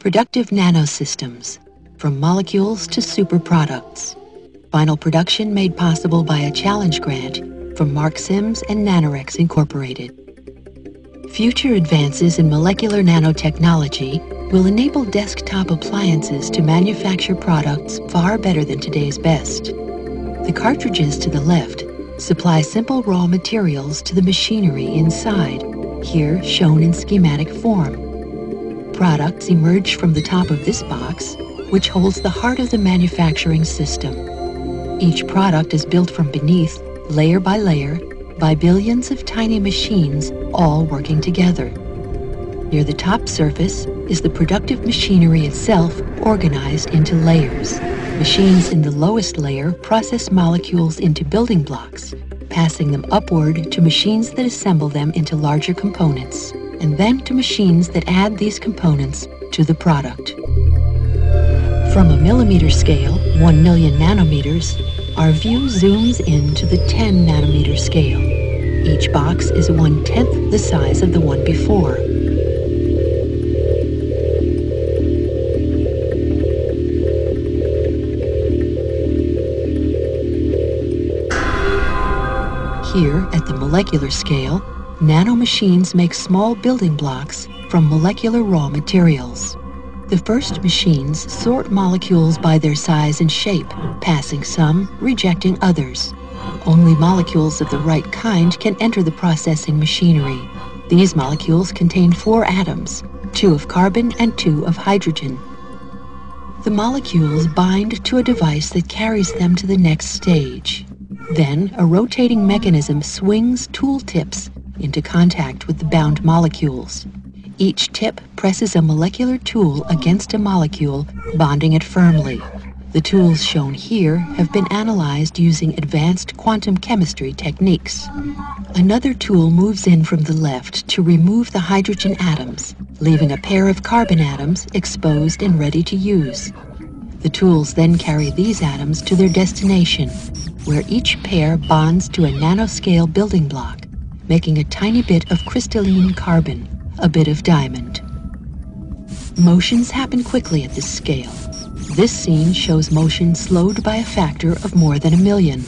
Productive nanosystems, from molecules to super products. Final production made possible by a challenge grant from Mark Sims and Nanorex Incorporated. Future advances in molecular nanotechnology will enable desktop appliances to manufacture products far better than today's best. The cartridges to the left supply simple raw materials to the machinery inside, here shown in schematic form. Products emerge from the top of this box, which holds the heart of the manufacturing system. Each product is built from beneath, layer by layer, by billions of tiny machines all working together. Near the top surface is the productive machinery itself organized into layers. Machines in the lowest layer process molecules into building blocks, passing them upward to machines that assemble them into larger components, and then to machines that add these components to the product. From a millimeter scale, 1 million nanometers, our view zooms in to the 10 nanometer scale. Each box is 1/10 the size of the one before. Here, at the molecular scale, nanomachines make small building blocks from molecular raw materials. The first machines sort molecules by their size and shape, passing some, rejecting others. Only molecules of the right kind can enter the processing machinery. These molecules contain 4 atoms, 2 of carbon and 2 of hydrogen. The molecules bind to a device that carries them to the next stage. Then, a rotating mechanism swings tool tips into contact with the bound molecules. Each tip presses a molecular tool against a molecule, bonding it firmly. The tools shown here have been analyzed using advanced quantum chemistry techniques. Another tool moves in from the left to remove the hydrogen atoms, leaving a pair of carbon atoms exposed and ready to use. The tools then carry these atoms to their destination, where each pair bonds to a nanoscale building block, making a tiny bit of crystalline carbon, a bit of diamond. Motions happen quickly at this scale. This scene shows motion slowed by a factor of more than 1,000,000.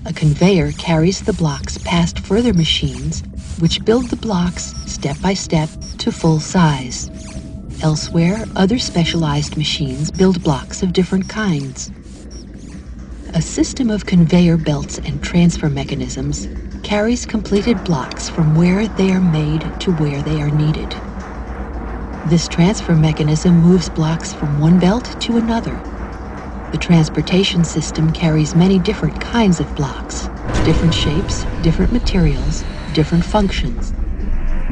A conveyor carries the blocks past further machines, which build the blocks step by step to full size. Elsewhere, other specialized machines build blocks of different kinds. A system of conveyor belts and transfer mechanisms carries completed blocks from where they are made to where they are needed. This transfer mechanism moves blocks from one belt to another. The transportation system carries many different kinds of blocks, different shapes, different materials, different functions.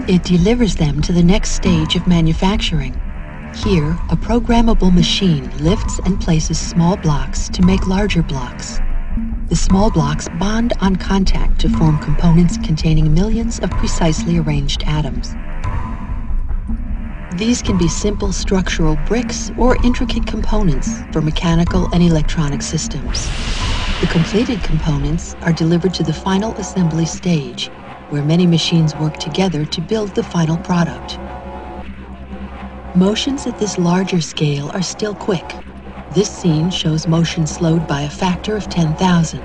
It delivers them to the next stage of manufacturing. Here, a programmable machine lifts and places small blocks to make larger blocks. The small blocks bond on contact to form components containing millions of precisely arranged atoms. These can be simple structural bricks or intricate components for mechanical and electronic systems. The completed components are delivered to the final assembly stage, where many machines work together to build the final product. Motions at this larger scale are still quick. This scene shows motion slowed by a factor of 10,000.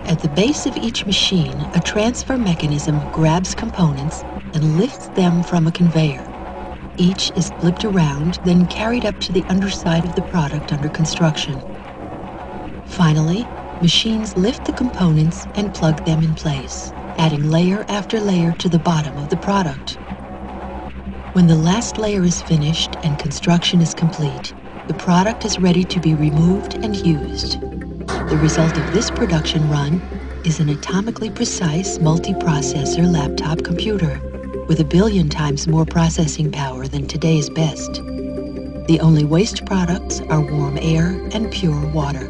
At the base of each machine, a transfer mechanism grabs components and lifts them from a conveyor. Each is flipped around, then carried up to the underside of the product under construction. Finally, machines lift the components and plug them in place, adding layer after layer to the bottom of the product. When the last layer is finished and construction is complete, the product is ready to be removed and used. The result of this production run is an atomically precise multiprocessor laptop computer with 1 billion times more processing power than today's best. The only waste products are warm air and pure water.